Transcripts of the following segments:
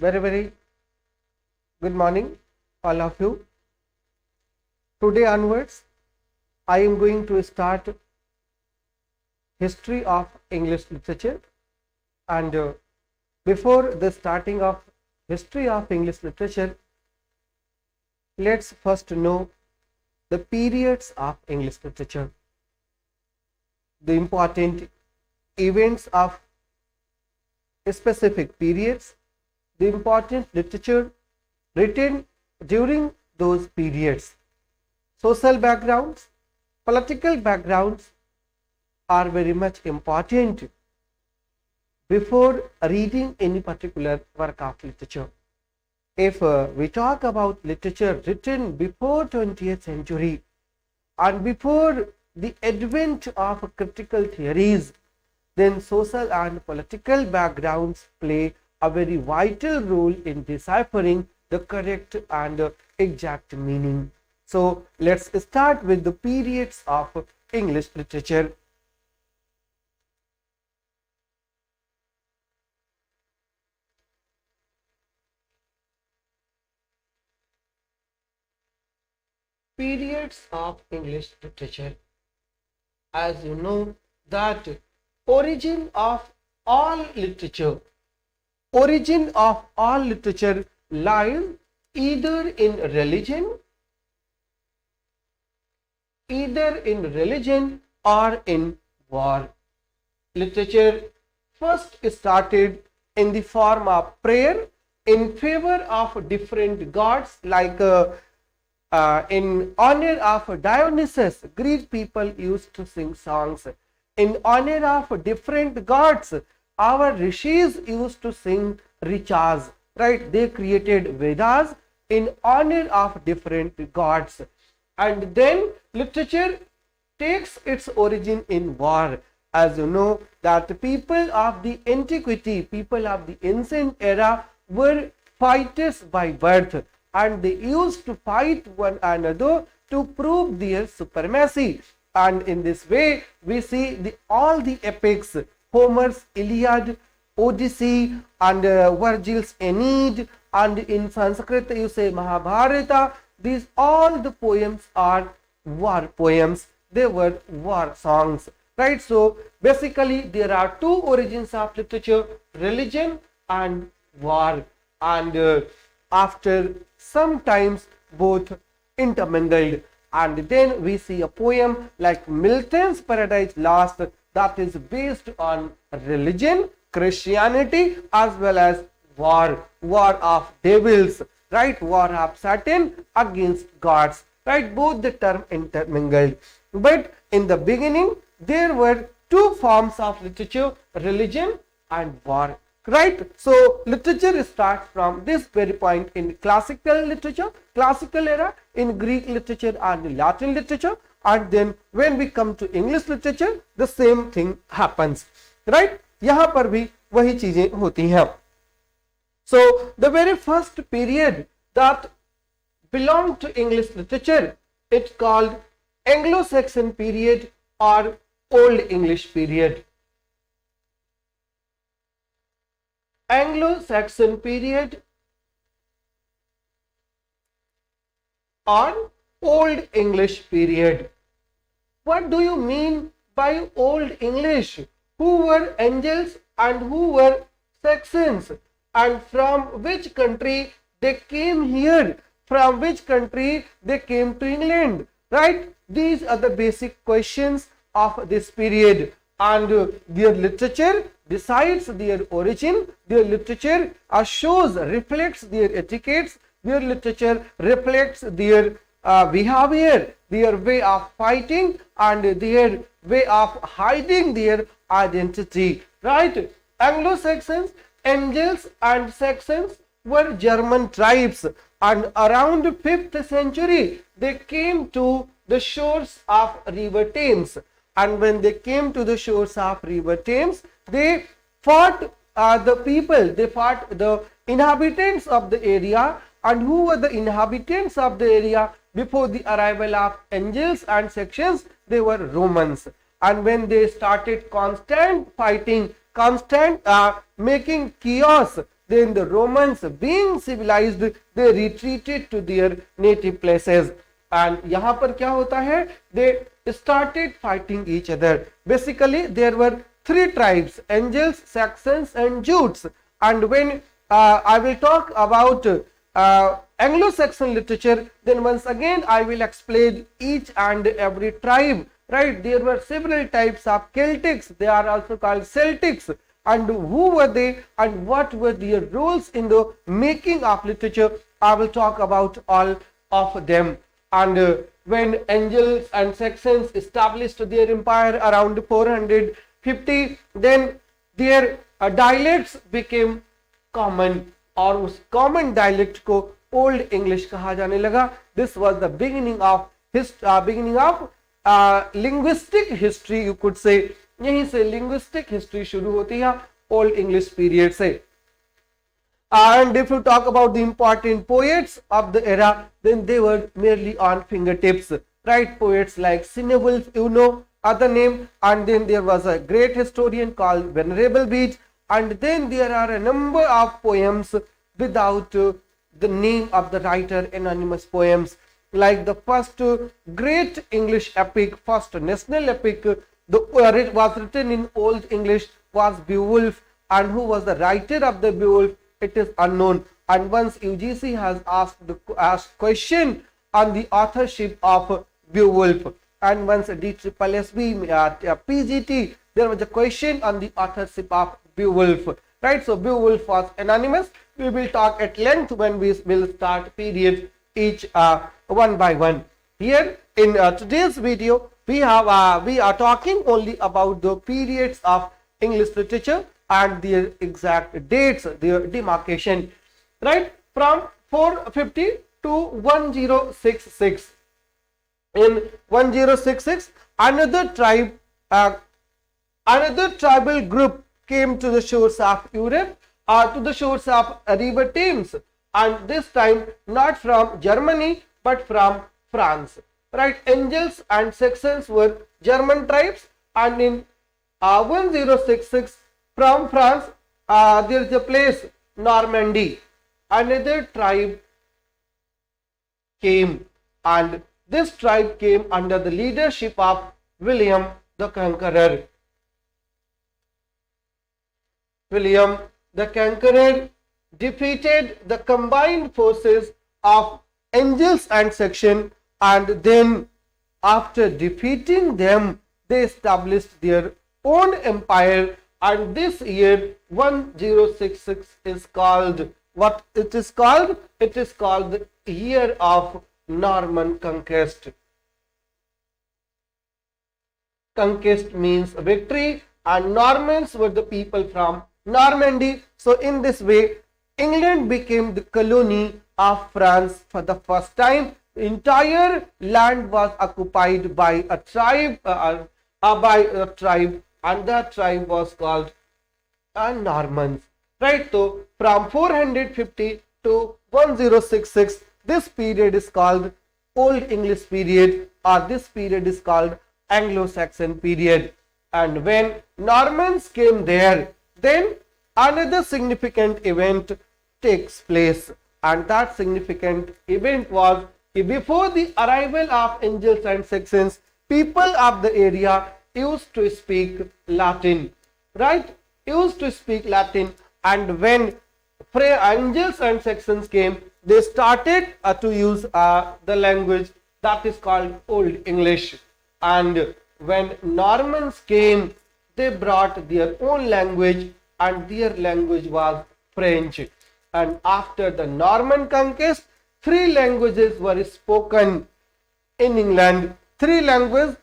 Very good morning, all of you. Today onwards, I am going to start history of English literature, and before the starting of history of English literature, let's first know the periods of English literature, the important events of specific periods, the important literature written during those periods. Social backgrounds, political backgrounds are very much important before reading any particular work of literature. If we talk about literature written before 20th century and before the advent of critical theories, then social and political backgrounds play a very vital role in deciphering the correct and exact meaning. So let's start with the periods of English literature. Periods of English literature. As you know that origin of all literature lies either in religion or in war. Literature first started in the form of prayer in favor of different gods, like in honor of Dionysus, Greek people used to sing songs. In honor of different gods, our rishis used to sing richas, right? They created Vedas in honor of different gods. And then literature takes its origin in war. As you know that people of the antiquity, people of the ancient era were fighters by birth, and they used to fight one another to prove their supremacy. And in this way we see all the epics, Homer's Iliad, Odyssey, and Virgil's Aeneid, and in Sanskrit you say Mahabharata. These all the poems are war poems. They were war songs, right? So basically there are two origins of literature, religion and war, and after sometimes both intermingled. And then we see a poem like Milton's Paradise Lost, that is based on religion, Christianity, as well as war of devils, right? War of Satan against gods, right? Both the term intermingled. But in the beginning there were two forms of literature, religion and war, right? So literature starts from this very point in classical literature, classical era, in Greek literature and Latin literature, and then when we come to English literature the same thing happens, right? यहाँ पर भी वही चीजें होती हैं. So the very first period that belonged to English literature, it's called Anglo-Saxon period or Old English period. Anglo-Saxon period or Old English period. What do you mean by Old English? Who were Angles and who were Saxons, and from which country they came here, from which country they came to England, right? These are the basic questions of this period, and their literature decides their origin, their literature shows, reflects their etiquettes, their literature reflects their behavior, their way of fighting, and their way of hiding their identity, right? Anglo-Saxons, Angles and Saxons were German tribes, and around 5th century they came to the shores of river Thames, and when they came to the shores of river Thames they fought the inhabitants of the area. And who were the inhabitants of the area before the arrival of Angles and Saxons? They were Romans. And when they started constant fighting, constant making chaos, then the Romans, being civilized, they retreated to their native places. And यहाँ पर क्या होता है? They started fighting each other. Basically, there were three tribes: Angles, Saxons, and Jutes. And when I will talk about Anglo-Saxon literature, then once again I will explain each and every tribe. Right? There were several types of Celtics. They are also called Celtics. And who were they and what were their roles in the making of literature? I will talk about all of them. And when Angles and Saxons established their empire around 450, then their dialects became common, और उस common dialect को Old English कहा जाने लगा. This was the beginning of linguistic history, you could say. यहीं से linguistic history शुरू होती है Old English period से. And if you talk about the important poets of the era, then they were merely on fingertips, right? Poets like Cynewulf, you know, other name. And then there was a great historian called Venerable Bede. And then there are a number of poems without the name of the writer, anonymous poems. Like the first great English epic, first national epic, it was written in Old English, was Beowulf. And who was the writer of the Beowulf? It is unknown. And once UGC has asked question on the authorship of Beowulf, and once DSSB, PGT, there was a question on the authorship of Beowulf. Right? So Beowulf was anonymous. We will talk at length when we will start period each one by one. Here in today's video, we are talking only about the periods of English literature and their exact dates, their demarcation, right? From 450 to 1066. In 1066, another tribal group came to the shores of Europe, to the shores of River Thames, and this time not from Germany but from France, right? Angles and Saxons were German tribes, and in 1066, from France, there is a place, Normandy. Another tribe came, and this tribe came under the leadership of William the Conqueror. William the Conqueror defeated the combined forces of Angles and Saxons, and then after defeating them, they established their own empire. And this year 1066 is called, what it is called? It is called the year of Norman conquest. Conquest means victory, and Normans were the people from Normandy. So in this way, England became the colony of France for the first time. The entire land was occupied by a tribe, and that tribe was called Normans. Right? So from 450 to 1066, this period is called Old English period, or this period is called Anglo-Saxon period. And when Normans came there, then another significant event takes place, and that significant event was, before the arrival of Angles and Saxons, people of the area used to speak Latin, right? Used to speak Latin, and when Angles and Saxons came, they started to use the language that is called Old English. And when Normans came, they brought their own language, and their language was French. And after the Norman conquest, three languages were spoken in England. Three languages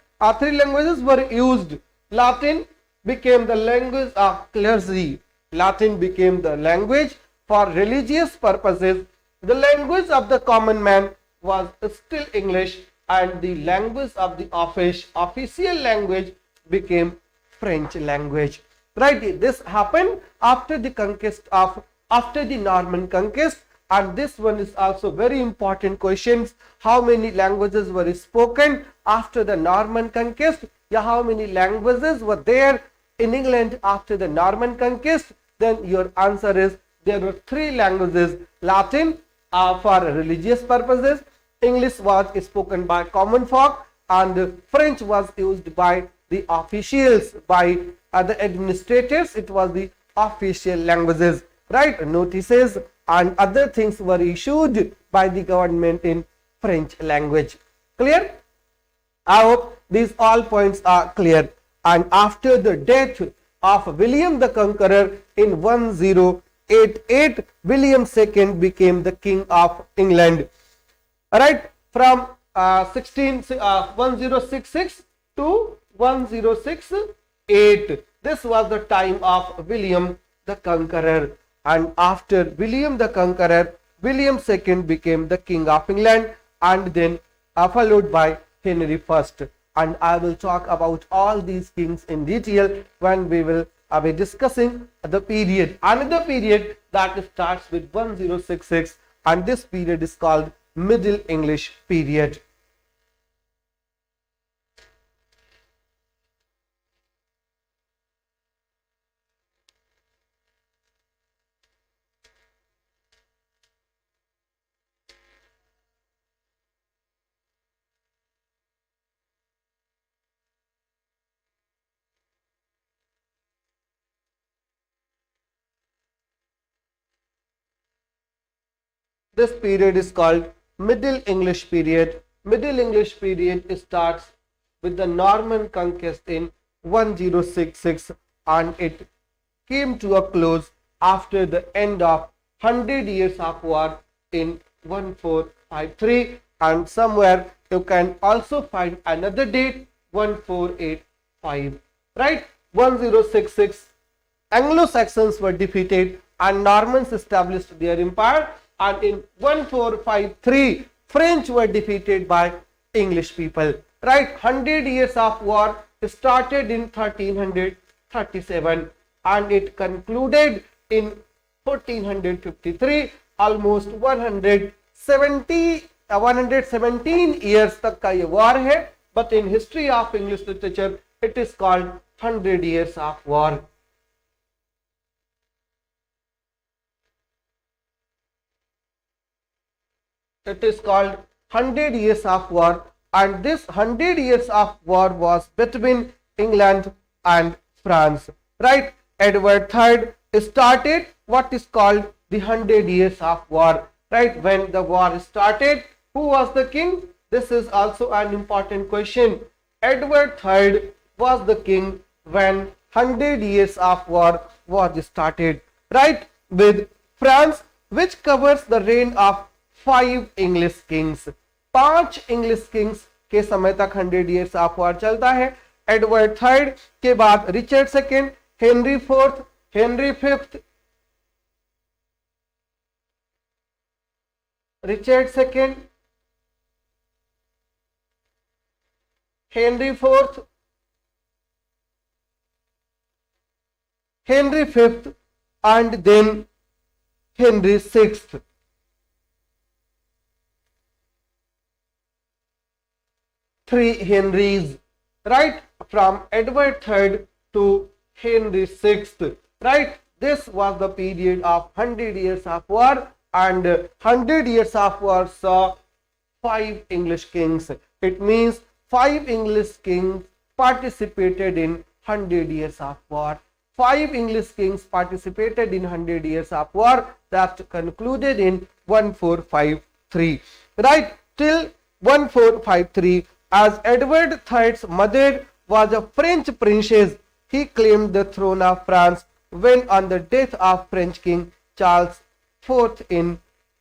were used. Latin became the language of clergy. Latin became the language for religious purposes. The language of the common man was still English, and the language of the official language became French language. Right? This happened after the Norman conquest, and this one is also very important questions. How many languages were spoken after the Norman conquest? Yeah, how many languages were there in England after the Norman conquest? Then your answer is there were three languages: Latin for religious purposes, English was spoken by common folk, and French was used by the officials, by the administrators. It was the official languages, right? Notices and other things were issued by the government in French language. Clear? I hope these all points are clear. And after the death of William the Conqueror in 1088, William II became the King of England. Alright, from 1066 to 1068. This was the time of William the Conqueror. And after William the Conqueror, William II became the King of England, and then followed by Henry I. And I will talk about all these kings in detail when we will be discussing the period. Another period that starts with 1066, and this period is called Middle English period. This period is called Middle English period. Middle English period starts with the Norman conquest in 1066, and it came to a close after the end of 100 years of war in 1453, and somewhere you can also find another date, 1485, right? 1066, Anglo-Saxons were defeated and Normans established their empire, and in 1453 French were defeated by English people, right? 100 years of war started in 1337 and it concluded in 1453. Almost 117 years तक का ये war है, but in history of English literature it is called 100 years of war. It is called 100 years of war, and this 100 years of war was between England and France, right? Edward III started what is called the 100 years of war, right? When the war started, who was the king? This is also an important question. Edward III was the king when 100 years of war was started, right? With France, which covers the reign of 5 English kings. 5 English kings के समय तक 100 years of war चलता है. Edward third के बाद Richard second, Henry fourth, Henry fifth, Richard second, Henry fourth, Henry fifth, and then Henry sixth. Three Henrys, right? From Edward III to Henry VI, right? This was the period of 100 years of war, and 100 years of war saw 5 English kings. It means 5 English kings participated in 100 years of war. 5 English kings participated in 100 years of war that concluded in 1453, right? Till 1453, as Edward III's mother was a French princess, he claimed the throne of France when on the death of French King Charles IV in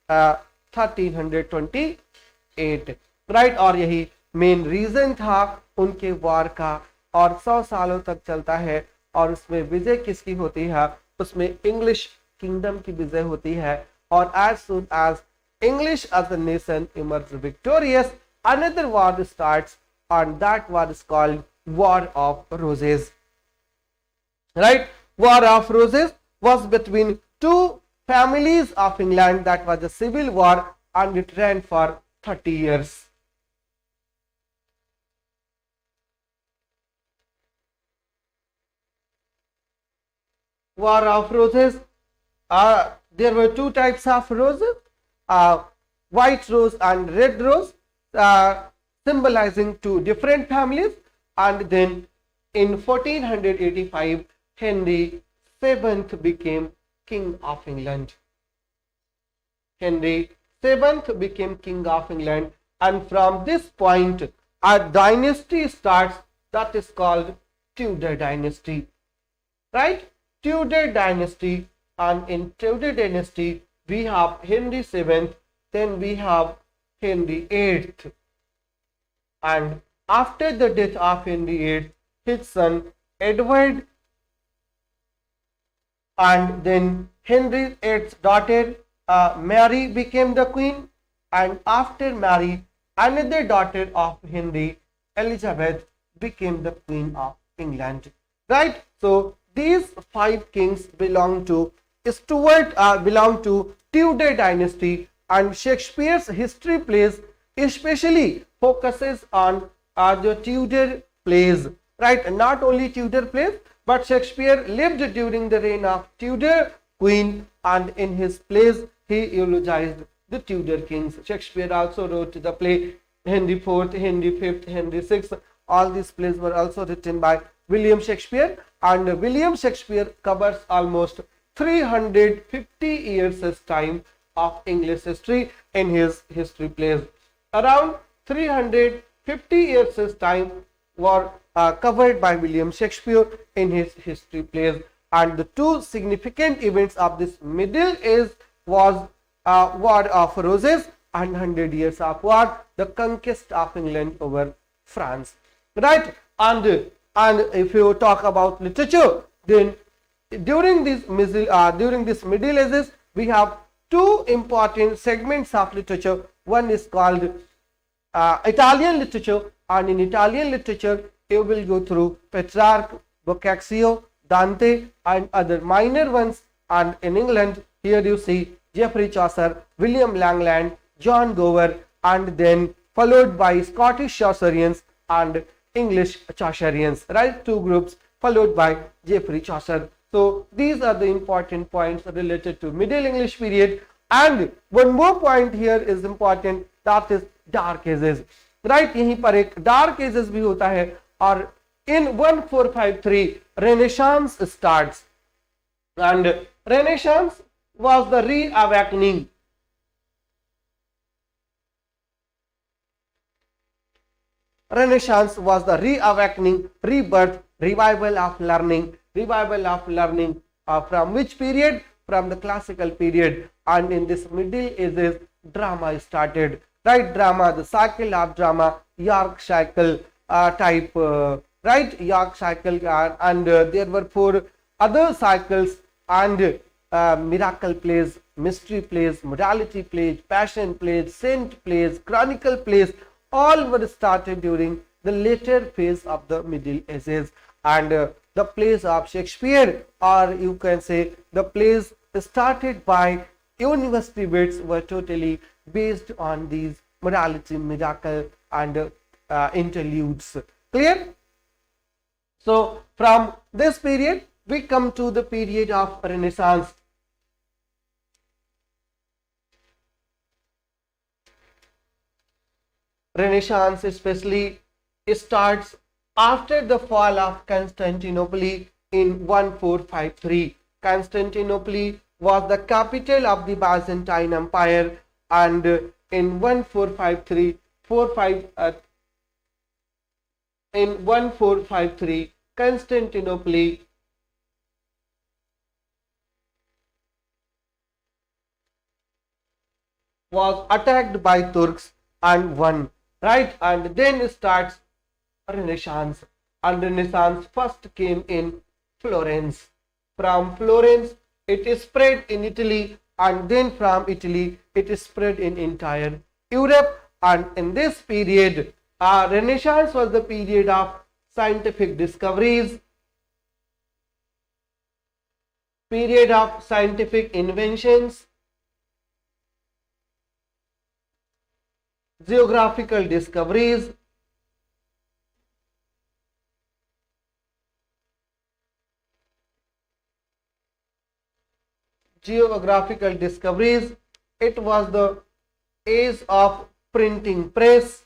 1328, right? और यही main reason था उनके war का, और 100 सालों तक चलता है, और उसमें विजय किसकी होती है? उसमें इंग्लिश किंगडम की विजय होती है. और as soon as English as a nation emerged victorious, another war starts, and that war is called War of Roses, right? War of Roses was between two families of England. That was a civil war, and it ran for 30 years. War of Roses, there were two types of roses, uh, white rose and red rose, symbolizing two different families. And then in 1485, Henry VII became King of England. Henry VII became King of England, and from this point a dynasty starts that is called Tudor dynasty. Right? Tudor dynasty, and in Tudor dynasty we have Henry VII, then we have Henry VIII, and after the death of Henry VIII, his son Edward, and then Henry VIII's daughter Mary became the queen, and after Mary, another daughter of Henry, Elizabeth, became the Queen of England. Right? So these five kings belong to belong to Tudor dynasty, and Shakespeare's history plays especially focuses on the Tudor plays. Right? And not only Tudor plays, but Shakespeare lived during the reign of Tudor queen, and in his plays he eulogized the Tudor kings. Shakespeare also wrote the play Henry IV, Henry V, Henry VI. All these plays were also written by William Shakespeare, and William Shakespeare covers almost 350 years' time of English history in his history plays. Around 350 years' time were covered by William Shakespeare in his history plays, and the two significant events of this Middle Age was War of Roses and 100 Years of War, the conquest of England over France. Right? And if you talk about literature, then during this Middle Ages we have two important segments of literature. One is called Italian literature, and in Italian literature you will go through Petrarch, Boccaccio, Dante, and other minor ones. And in England, here you see Geoffrey Chaucer, William Langland, John Gower, and then followed by Scottish Chaucerians and English Chaucerians. Right? Two groups followed by Geoffrey Chaucer. So these are the important points related to Middle English period. And one more point here is important, that is Dark Ages. Right? यहीं पर एक Dark Ages भी होता है, और in 1453 Renaissance starts, and Renaissance was the reawakening. Renaissance was the reawakening, rebirth, revival of learning from which period? From the classical period. And in this Middle Ages, drama started. Right? Drama, the cycle of drama, York cycle type, right? York cycle, and there were four other cycles, and miracle plays, mystery plays, morality plays, passion plays, saint plays, chronicle plays, all were started during the later phase of the Middle Ages. And the plays of Shakespeare, or you can say the plays started by university wits, were totally based on these morality, miracle, and interludes. Clear? So from this period we come to the period of Renaissance. Renaissance especially starts after the fall of Constantinople in 1453. Constantinople was the capital of the Byzantine Empire, and in 1453 Constantinople was attacked by Turks and won. Right? And then starts Renaissance, and Renaissance first came in Florence. From Florence it spread in Italy, and then from Italy it spread in entire Europe. And in this period, Renaissance was the period of scientific discoveries, period of scientific inventions, geographical discoveries, geographical discoveries. It was the age of printing press.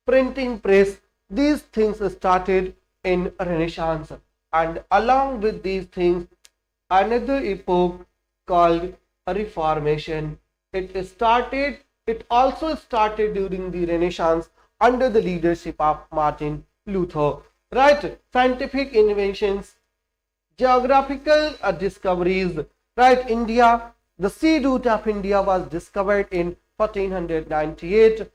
Printing press, these things started in Renaissance, and along with these things, another epoch called Reformation. It also started during the Renaissance under the leadership of Martin Luther. Right? Scientific inventions, geographical discoveries. Right? India, the sea route of India was discovered in 1498.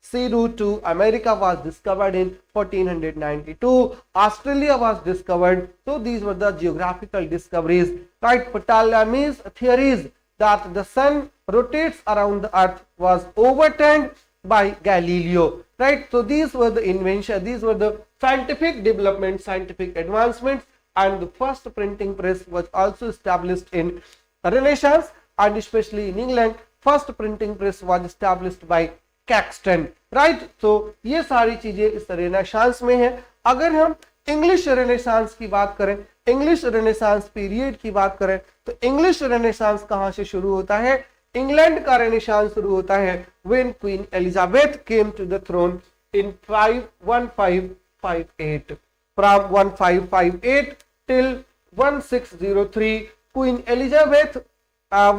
Sea route to America was discovered in 1492. Australia was discovered. So these were the geographical discoveries. Right? Ptolemy's theories that the sun rotates around the earth was overturned by Galileo. Right? So these were the inventions, these were the scientific developments, scientific advancements, and the first printing press was also established in Renaissance, and especially in England, first printing press was established by Caxton. Right, तो ये सारी चीजें इस renaissance में है. अगर हम English renaissance की बात करें, इंग्लिश रेनेसांस पीरियड की बात करें, तो इंग्लिश रेनेसांस कहां से शुरू होता है? इंग्लैंड का रेनेसांस शुरू होता है when Queen Elizabeth came to the throne in 1558. From 1558 till 1603 Queen Elizabeth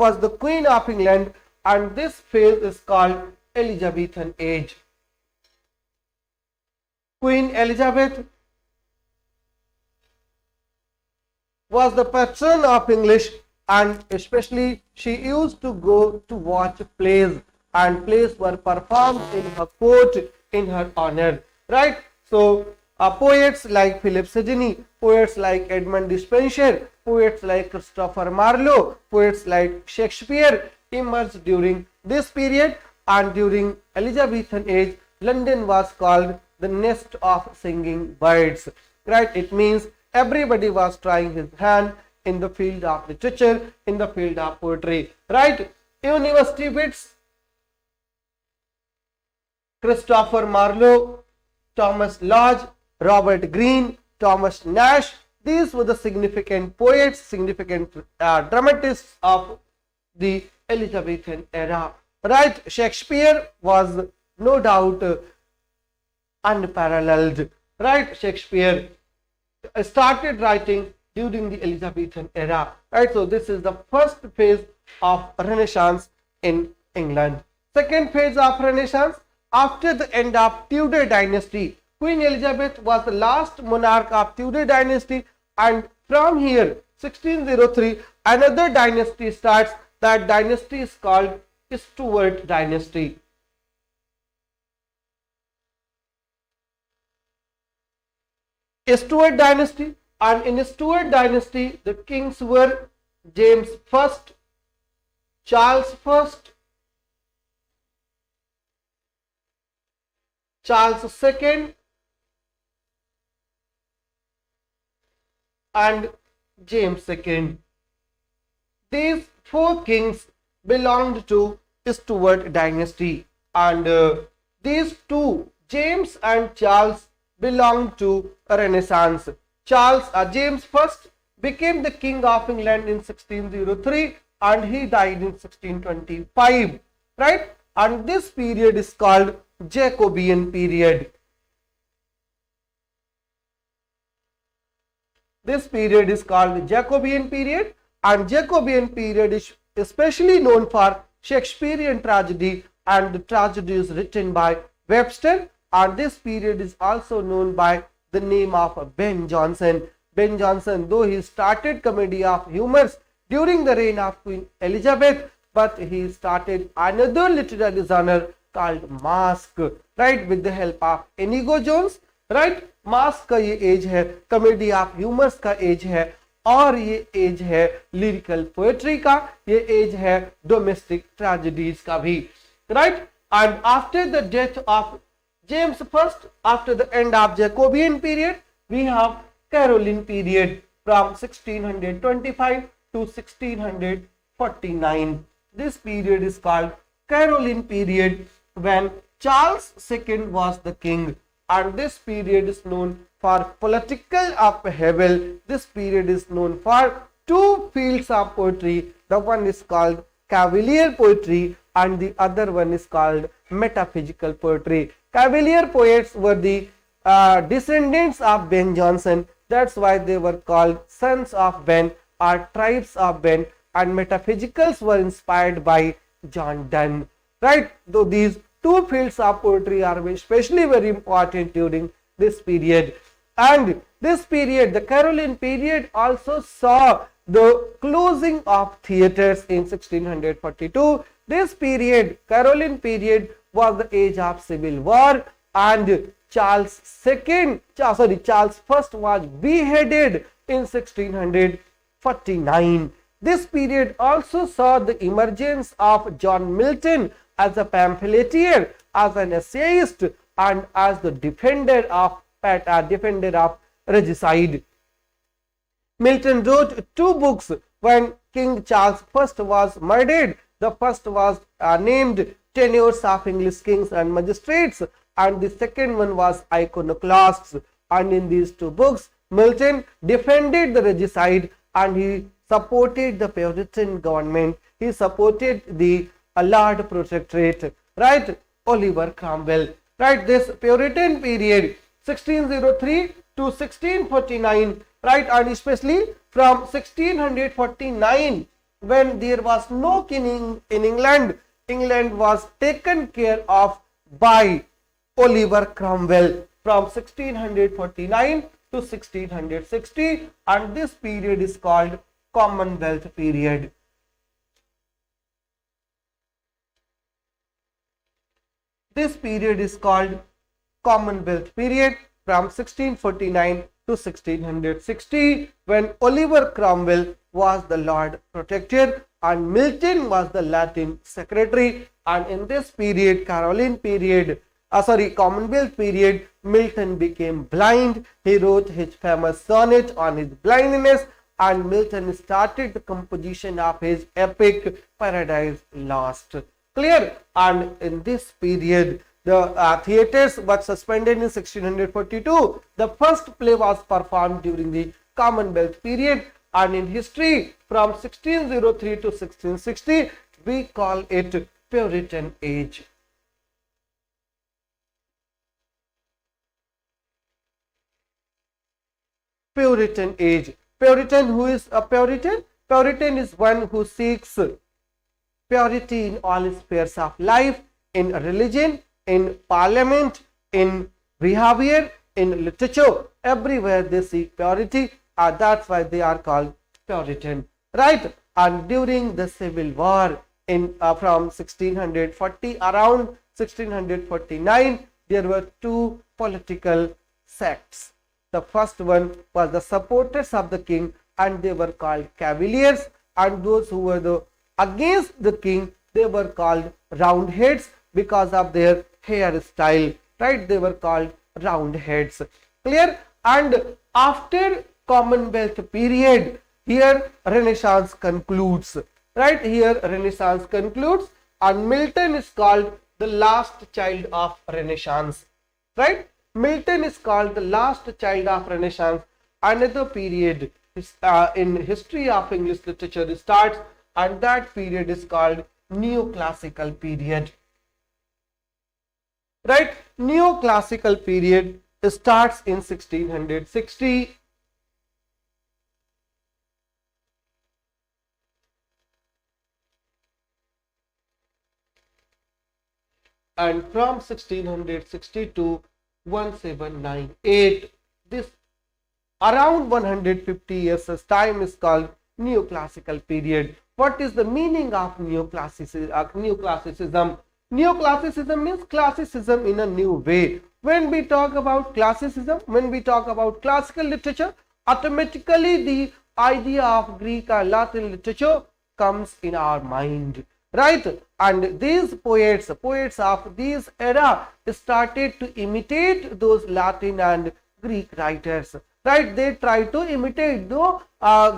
was the queen of England, and this phase is called Elizabethan age. Queen Elizabeth was the patron of English, and especially she used to go to watch plays, and plays were performed in her court in her honor. Right? So poets like Philip Sidney, poets like Edmund Spenser, poets like Christopher Marlowe, poets like Shakespeare emerged during this period, and during Elizabethan age, London was called the nest of singing birds. Right? It means everybody was trying his hand in the field of literature, in the field of poetry. Right? University wits, Christopher Marlowe, Thomas Lodge, Robert Greene, Thomas Nash, these were the significant poets, significant dramatists of the Elizabethan era. Right? Shakespeare was no doubt unparalleled. Right? Shakespeare started writing during the Elizabethan era. Right? So this is the first phase of Renaissance in England. Second phase of Renaissance, after the end of Tudor dynasty, Queen Elizabeth was the last monarch of Tudor dynasty, and from here 1603 another dynasty starts. That dynasty is called Stuart dynasty. Stuart dynasty, and in Stuart dynasty the kings were James I, Charles I, Charles II, and James II. These four kings belonged to Stuart dynasty, and these two, James and Charles, belonged to Renaissance. James I became the king of England in 1603, and he died in 1625. Right? And this period is called Jacobean period. This period is called Jacobean period, and Jacobean period is especially known for Shakespearean tragedy and the tragedies written by Webster, and this period is also known by the name of Ben Jonson. Ben Jonson, though he started comedy of humors during the reign of Queen Elizabeth, but he started another literary genre called Masque, right, with the help of Inigo Jones. Right? Mask का ये as है, comedy of humours का as है, और ये as है lyrical poetry का, ये एज है डोमेस्टिक ट्रेजेडीज का भी. Right? And after the death of James first, after the end of Jacobean period, we have Caroline period from 1625 to 1649. This period is called Caroline period, when Charles II was the king, and this period is known for political upheaval. This period is known for two fields of poetry. The one is called Cavalier poetry and the other one is called metaphysical poetry. Cavalier poets were the descendants of Ben Jonson. That's why they were called sons of Ben or tribes of Ben, and metaphysicals were inspired by John Donne. Right? So these two fields of poetry are especially very important during this period. And this period, the Caroline period, also saw the closing of theatres in 1642. This period, Caroline period, was the age of civil war, and Charles I was beheaded in 1649. This period also saw the emergence of John Milton as a pamphleteer, as an essayist, and as the defender of regicide. Milton wrote two books when King Charles I was murdered. The first was named Tenures of English Kings and Magistrates, and the second one was Iconoclasts. And in these two books, Milton defended the regicide and he supported the Puritan government. He supported the Lord Protectorate, right? Oliver Cromwell, right? This Puritan period, 1603 to 1649, right? And especially from 1649, when there was no king in England, England was taken care of by Oliver Cromwell from 1649 to 1660, and this period is called Commonwealth period. This period is called Commonwealth period from 1649 to 1660, when Oliver Cromwell was the Lord Protector and Milton was the Latin Secretary. And in this period, Commonwealth period, Milton became blind. He wrote his famous sonnet on his blindness, and Milton started the composition of his epic Paradise Lost. Clear? And in this period, the theatres were suspended in 1642. The first play was performed during the Commonwealth period, and in history from 1603 to 1660, we call it Puritan Age. Puritan Age. Puritan, who is a Puritan? Puritan is one who seeks purity in all spheres of life, in religion, in parliament, in behavior, in literature. Everywhere they seek purity, and that's why they are called Puritan, right? And during the Civil War in from 1640 around 1649, there were two political sects. The first one was the supporters of the king, and they were called Cavaliers, and those who were against the king, they were called Roundheads because of their hairstyle, right? They were called Roundheads. Clear? And after Commonwealth period, here Renaissance concludes, right? Here Renaissance concludes, and Milton is called the last child of Renaissance, right? Milton is called the last child of Renaissance. Another period in history of English literature starts, and that period is called Neoclassical period, right? Neoclassical period starts in 1660. And from 1660 to 1798, this around 150 years of time is called Neoclassical period. What is the meaning of Neoclassicism? Neoclassicism means classicism in a new way. When we talk about classicism, when we talk about classical literature, automatically the idea of Greek or Latin literature comes in our mind, right? And these poets of this era started to imitate those Latin and Greek writers, right? They tried to imitate, though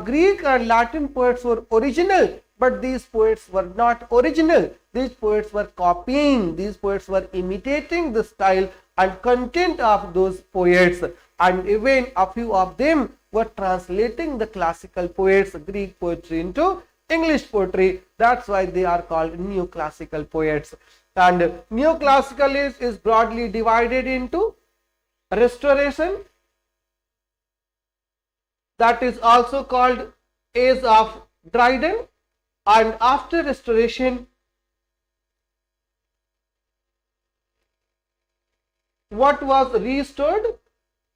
Greek and Latin poets were original, but these poets were not original. These poets were copying, these poets were imitating the style and content of those poets, and even a few of them were translating the classical poets, Greek poetry into English poetry. That's why they are called neoclassical poets. And neoclassical is broadly divided into Restoration, that is also called Age of Dryden, and after Restoration, what was restored?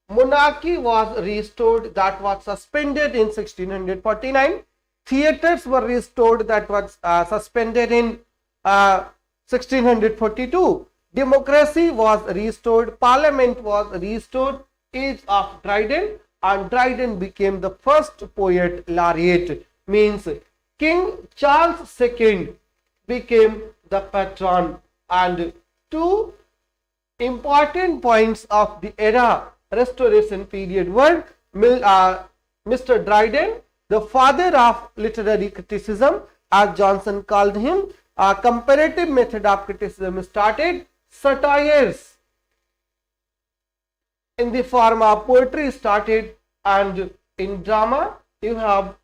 Monarchy was restored, that was suspended in 1649. Theatres were restored, that was suspended in 1642. Democracy was restored, Parliament was restored, Age of Dryden, and Dryden became the first poet laureate. Means King Charles II became the patron. And two important points of the era Restoration period were Mr. Dryden, the father of literary criticism, as Johnson called him. A comparative method of criticism started. Satires in the form of poetry started, and in drama you have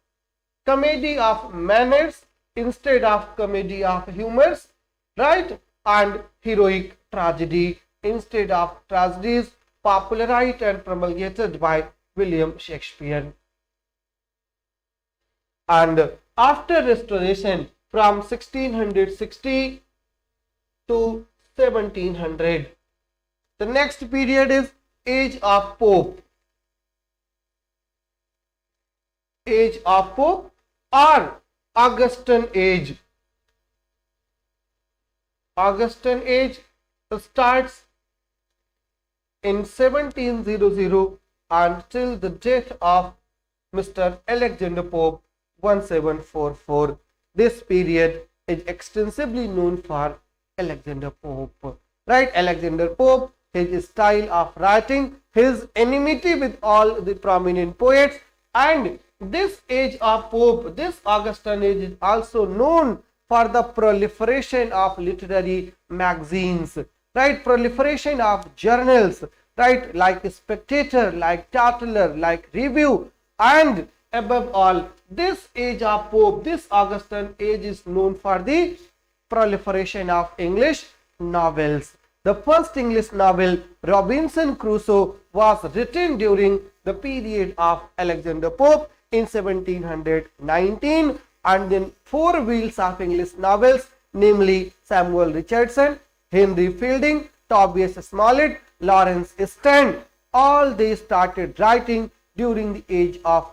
comedy of manners instead of comedy of humors, right? And heroic tragedy instead of tragedies, popularized and promulgated by William Shakespeare. And after Restoration, from 1660 to 1700, the next period is Age of Pope. Age of Pope or Augustan Age. Augustan Age starts in 1700 until the death of Mr. Alexander Pope 1744. This period is extensively known for Alexander Pope, right? Alexander Pope, his style of writing, his enmity with all the prominent poets, and this Age of Pope, this Augustan Age, is also known for the proliferation of literary magazines, right? Proliferation of journals, right? Like Spectator, like Tatler, like Review, and above all, this Age of Pope, this Augustan Age, is known for the proliferation of English novels. The first English novel, Robinson Crusoe, was written during the period of Alexander Pope in 1719, and then four wheels of English novels, namely Samuel Richardson, Henry Fielding, Tobias Smollett, Lawrence Sterne, all they started writing during the age of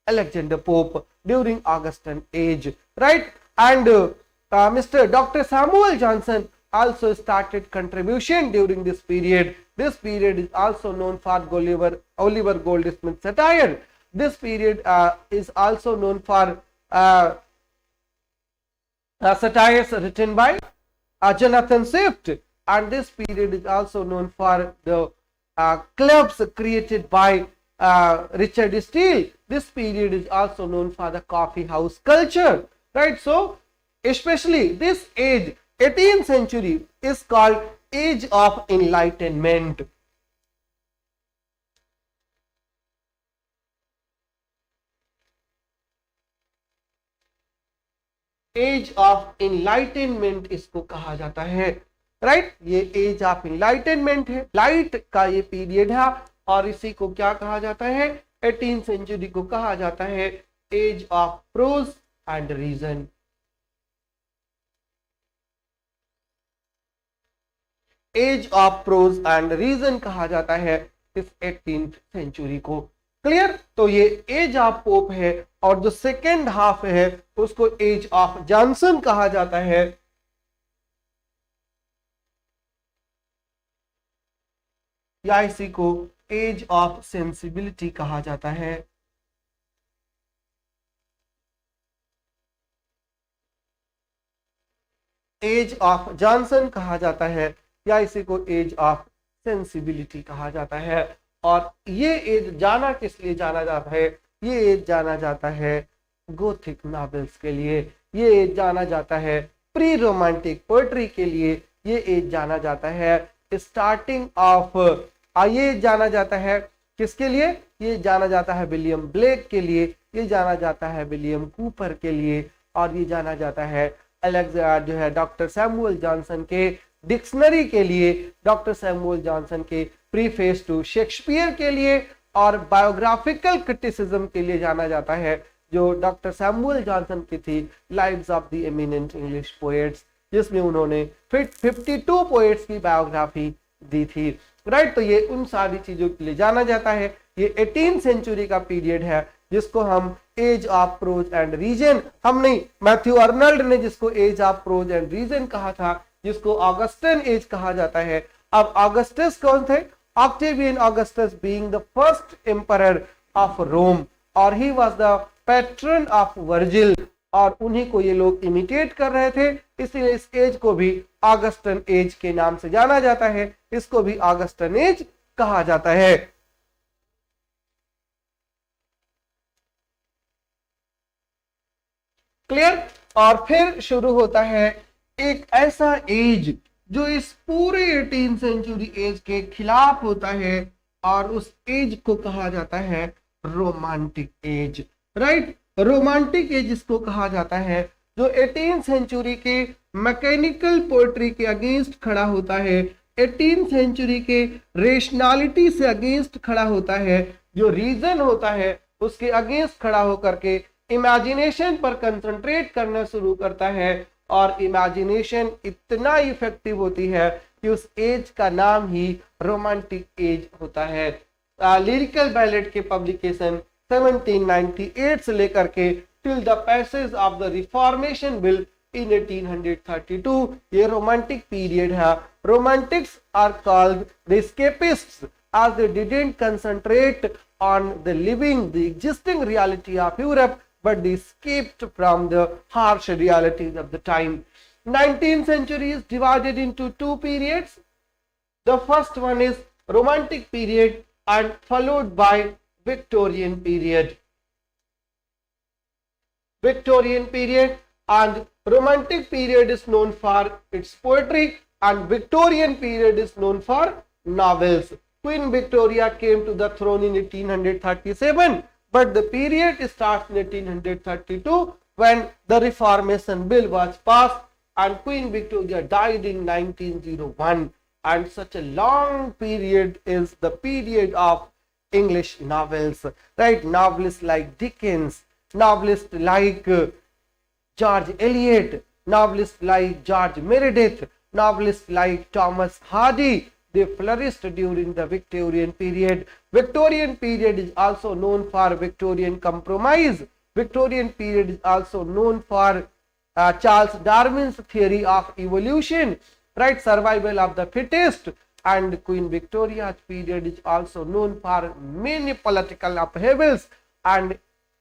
Alexander Pope, during Augustan Age, right? And Mr. Dr. Samuel Johnson also started contribution during this period. This period is also known for Oliver Goldsmith satire. This period is also known for satires written by Jonathan Swift, and this period is also known for the clubs created by Richard Steele. This period is also known for the coffee house culture, right? So especially this age, 18th century, is called Age of Enlightenment. Age of enlightenment इसको कहा जाता है, right? ये age of enlightenment है, light का ये period है, और इसी को क्या कहा जाता है? 18th सेंचुरी को कहा जाता है age of prose and reason. Age of prose and reason कहा जाता है इस 18th सेंचुरी को। क्लियर? तो ये एज ऑफ पोप है, और जो सेकेंड हाफ है उसको एज ऑफ जॉनसन कहा जाता है। या इसी को एज ऑफ सेंसिबिलिटी कहा जाता है। एज ऑफ जॉनसन कहा जाता है, या इसी को एज ऑफ सेंसिबिलिटी कहा जाता है। और ये एज जाना किस लिए जाना जाता है? ये एज जाना जाता है गोथिक नॉवेल्स के लिए, ये एज जाना जाता है प्री रोमांटिक पोएट्री के लिए, ये एज जाना जाता है स्टार्टिंग ऑफ, ये जाना जाता है किसके लिए? ये जाना जाता है विलियम ब्लेक के लिए, ये जाना जाता है विलियम कूपर के लिए, और ये जाना जाता है जो है डॉक्टर सैमुअल जॉनसन के डिक्शनरी के लिए, डॉक्टर सैमुअल जॉनसन के प्रीफेस टू शेक्सपियर के लिए, और बायोग्राफिकल क्रिटिसिज्म के लिए जाना जाता है जो डॉक्टर सैमुअल जॉनसन की थी, lives of the eminent English poets, जिसमें उन्होंने फिर 52 पोएट्स की बायोग्राफी दी थी। राइट, तो ये उन सारी चीजों के लिए जाना जाता है। ये 18th सेंचुरी का पीरियड है जिसको हम age of prose and reason, हम नहीं, मैथ्यू अर्नल्ड ने जिसको age of prose and reason कहा था, जिसको ऑगस्टन एज कहा जाता है। अब ऑगस्टस कौन थे? Octavian Augustus being the first emperor of Rome, और he was the patron of Virgil, और उन्हीं को ये लोग इमिटेट कर रहे थे, इसलिए इस एज को भी ऑगस्टन एज के नाम से जाना जाता है, इसको भी ऑगस्टन एज कहा जाता है। क्लियर? और फिर शुरू होता है एक ऐसा एज जो इस पूरे 18th सेंचुरी एज के खिलाफ होता है, और उस एज को कहा जाता है romantic as. Right, romantic as इसको कहा जाता है जो 18th सेंचुरी के मैकेनिकल पोएट्री के अगेंस्ट खड़ा होता है, 18th सेंचुरी के रेशनैलिटी से अगेंस्ट खड़ा होता है, जो रीजन होता है उसके अगेंस्ट खड़ा होकर के इमेजिनेशन पर कंसंट्रेट करना शुरू करता है, और इमेजिनेशन इतना इफेक्टिव होती है कि उस एज का नाम ही रोमांटिक एज होता है। लिरिकल बैलेट के पब्लिकेशन 1798 से लेकर के till the passage of the reformation bill in 1832 ये रोमांटिक पीरियड है। Romantics are called the escapists as they didn't concentrate on the living the existing reality of Europe, but they escaped from the harsh realities of the time. 19th century is divided into two periods. The first one is romantic period and followed by Victorian period. Victorian period and romantic period is known for its poetry, and Victorian period is known for novels. Queen Victoria came to the throne in 1837, but the period starts in 1832 when the Reformation Bill was passed, and Queen Victoria died in 1901. And such a long period is the period of English novels, right? Novelists like Dickens, novelists like George Eliot, novelists like George Meredith, novelists like Thomas Hardy, they flourished during the Victorian period. Victorian period is also known for Victorian compromise. Victorian period is also known for Charles Darwin's theory of evolution, right? Survival of the fittest. And Queen Victoria's period is also known for many political upheavals, and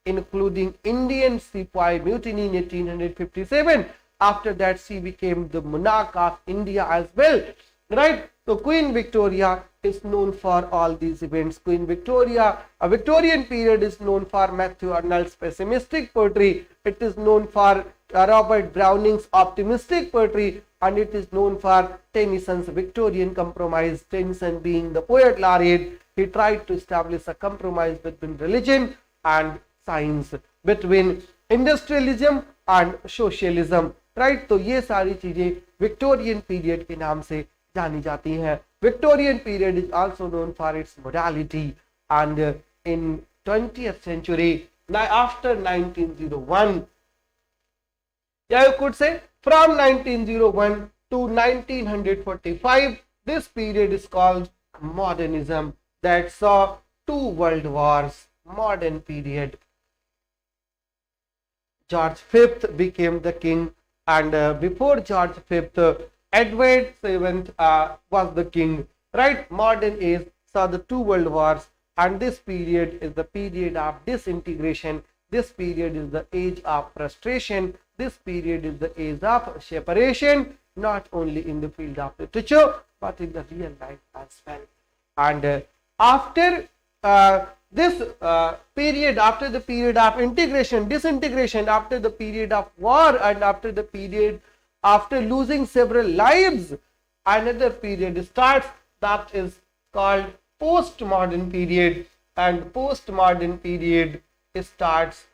including Indian Sepoy mutiny in 1857. After that, she became the monarch of India as well, right? So Queen Victoria is known for all these events. Queen Victoria, a Victorian period is known for Matthew Arnold's pessimistic poetry. It is known for Robert Browning's optimistic poetry, and it is known for Tennyson's Victorian compromise. Tennyson being the poet laureate, he tried to establish a compromise between religion and science, between industrialism and socialism, right? तो ये सारी चीजें Victorian period के नाम से जानी जाती हैं। Victorian period is also known for its morality, and in 20th century, after 1901, yeah, you could say from 1901 to 1945, this period is called modernism, that saw two world wars. Modern period. George V became the king, and before George V, Edward VII was the king, right? Modern age saw the two world wars, and this period is the period of disintegration. This period is the age of frustration. This period is the age of separation, not only in the field of literature, but in the real life as well. And after this period, after the period of integration, disintegration, after the period of war, and after the period after losing several lives, another period starts, that is called postmodern period, and postmodern period starts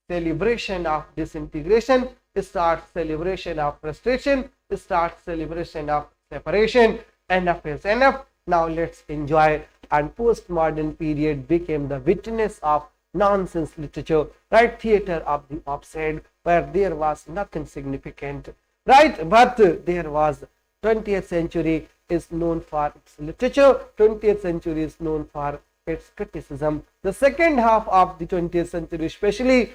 celebration of disintegration, starts celebration of frustration, starts celebration of separation. Enough is enough. Now let's enjoy. And postmodern period became the witness of nonsense literature, right? Theater of the absurd, where there was nothing significant, right? But there was 20th century is known for its literature. 20th century is known for its criticism. The second half of the 20th century especially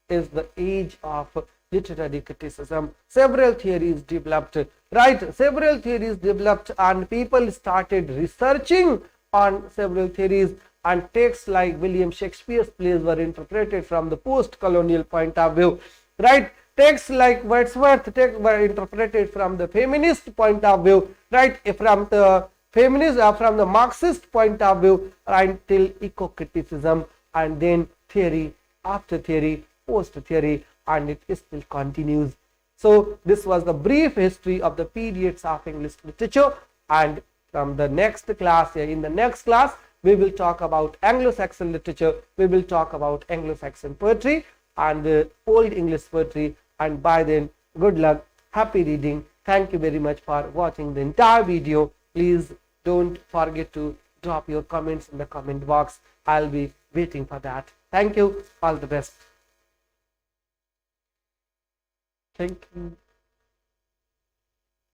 is the age of literary criticism. Several theories developed, right? Several theories developed, and people started researching on several theories, and texts like William Shakespeare's plays were interpreted from the post-colonial point of view, right? Texts like Wordsworth were interpreted from the feminist point of view, right? From the feminist, from the Marxist point of view, until eco-criticism, and then theory after theory, post-theory, and it still continues. So this was the brief history of the periods of English literature, and from the next class, in the next class, we will talk about Anglo-Saxon literature, we will talk about Anglo-Saxon poetry and Old English poetry, and by then, good luck, happy reading. Thank you very much for watching the entire video. Please don't forget to drop your comments in the comment box. I'll be waiting for that. Thank you. All the best. Thank you.